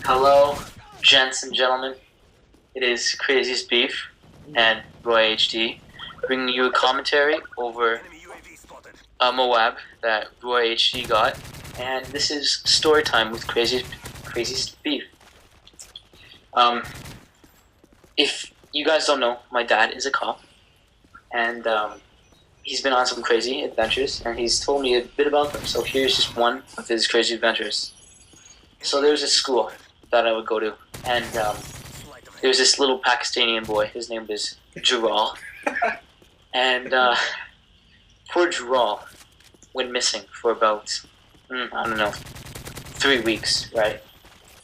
Hello, gents and gentlemen. It is Craziest Beef and RoyyHD bringing you a commentary over a MOAB that RoyyHD got, and this is story time with Craziest Beef. If you guys don't know, my dad is a cop, and he's been on some crazy adventures, and he's told me a bit about them. So here's just one of his crazy adventures. So there was a school that I would go to, and there was this little Pakistani boy. His name was Jaral, and poor Jaral went missing for about I don't know 3 weeks, right?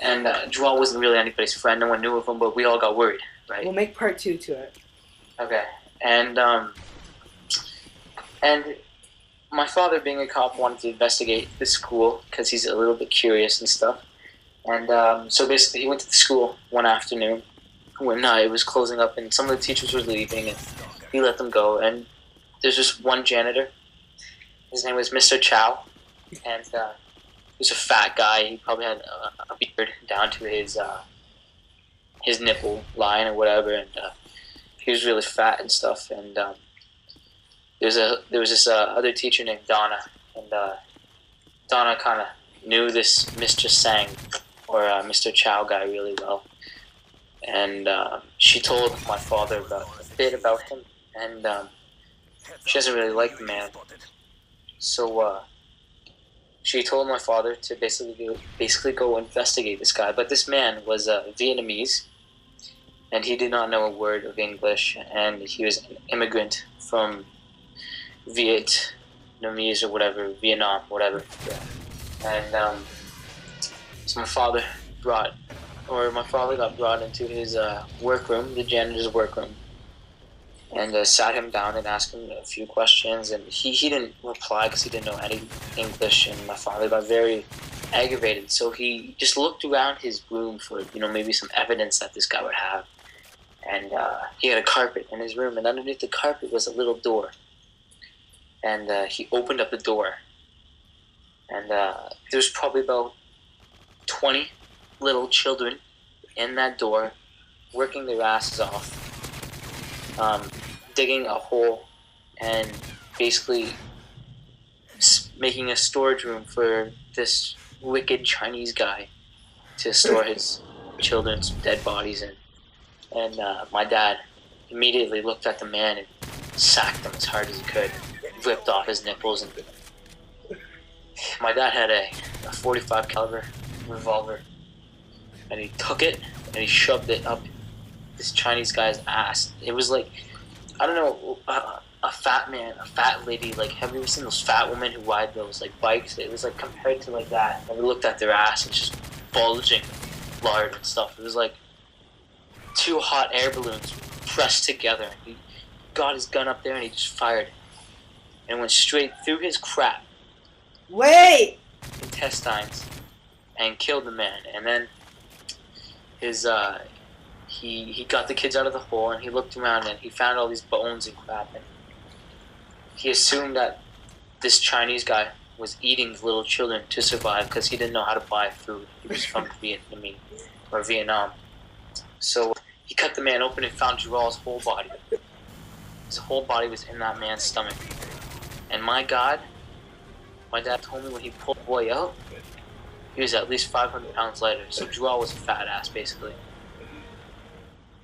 And Jaral wasn't really anybody's friend. No one knew of him, but we all got worried, right? We'll make part 2 to it. Okay, and my father, being a cop, wanted to investigate the school because he's a little bit curious and stuff. And so basically, he went to the school one afternoon when it was closing up, and some of the teachers were leaving, and he let them go. And there's just one janitor. His name was Mr. Chow, and he was a fat guy. He probably had a beard down to his nipple line or whatever, and he was really fat and stuff. And there was this other teacher named Donna, and Donna kind of knew this Mr. Sang or Mr. Chow guy really well, and she told my father a bit about him, and she doesn't really like the man, so she told my father to basically go investigate this guy. But this man was Vietnamese, and he did not know a word of English, and he was an immigrant from Vietnamese or whatever, Vietnam, whatever. And so my father got brought into his workroom, the janitor's workroom, and sat him down and asked him a few questions. And he didn't reply because he didn't know any English, and my father got very aggravated. So he just looked around his room for maybe some evidence that this guy would have. And he had a carpet in his room, and underneath the carpet was a little door. And he opened up the door, and there was probably about 20 little children in that door, working their asses off, digging a hole, and basically making a storage room for this wicked Chinese guy to store his children's dead bodies in. And my dad immediately looked at the man and sacked him as hard as he could, ripped off his nipples. And my dad had a 45 caliber revolver, and he took it and he shoved it up this Chinese guy's ass. It was like, I don't know, a fat lady. Like, have you ever seen those fat women who ride those like bikes? It was like compared to like that. And we looked at their ass, and just bulging lard and stuff. It was like 2 hot air balloons pressed together. He got his gun up there and he just fired, and went straight through his crap. Wait! Intestines, and killed the man. And then his he got the kids out of the hole, and he looked around and he found all these bones and crap, and he assumed that this Chinese guy was eating the little children to survive because he didn't know how to buy food. He was from Vietnam. So he cut the man open and found Jaral's whole body. His whole body was in that man's stomach. And my God, my dad told me when he pulled the boy out, he was at least 500 pounds lighter. So Jaral was a fat ass, basically.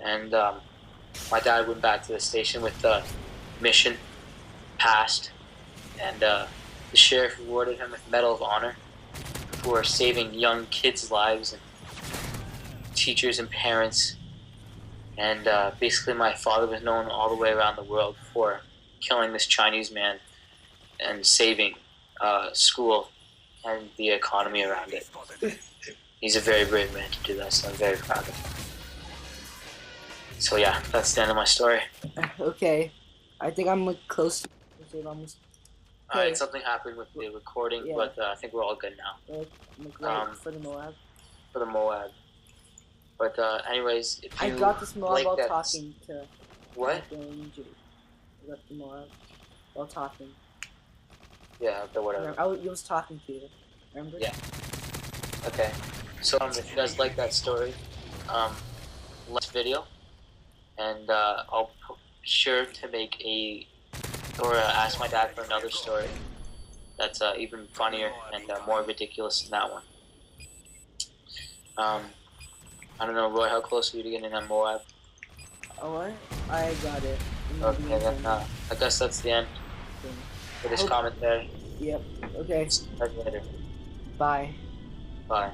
And my dad went back to the station with the mission passed, and the sheriff rewarded him with Medal of Honor for saving young kids' lives and teachers and parents. And basically my father was known all the way around the world for killing this Chinese man and saving school and the economy around it. He's a very brave man to do that, so I'm very proud of him. So yeah, that's the end of my story. Okay. I think I'm close to it almost. Alright, something happened with the recording, Yeah. but I think we're all good now. For the MOAB. For the MOAB. But anyways, if you I got this MOAB like while that... talking to... What? I got the MOAB while talking. Yeah, the whatever. I was talking to you. Remember? Yeah. Okay. So if you guys like that story, like this video, and I'll sure to make ask my dad for another story that's even funnier and more ridiculous than that one. I don't know, Roy, how close are you to getting on MOAB? Oh, what? I got it. Okay, then I guess that's the end for this commentary. Yep. Okay. See you later. Bye. Bye.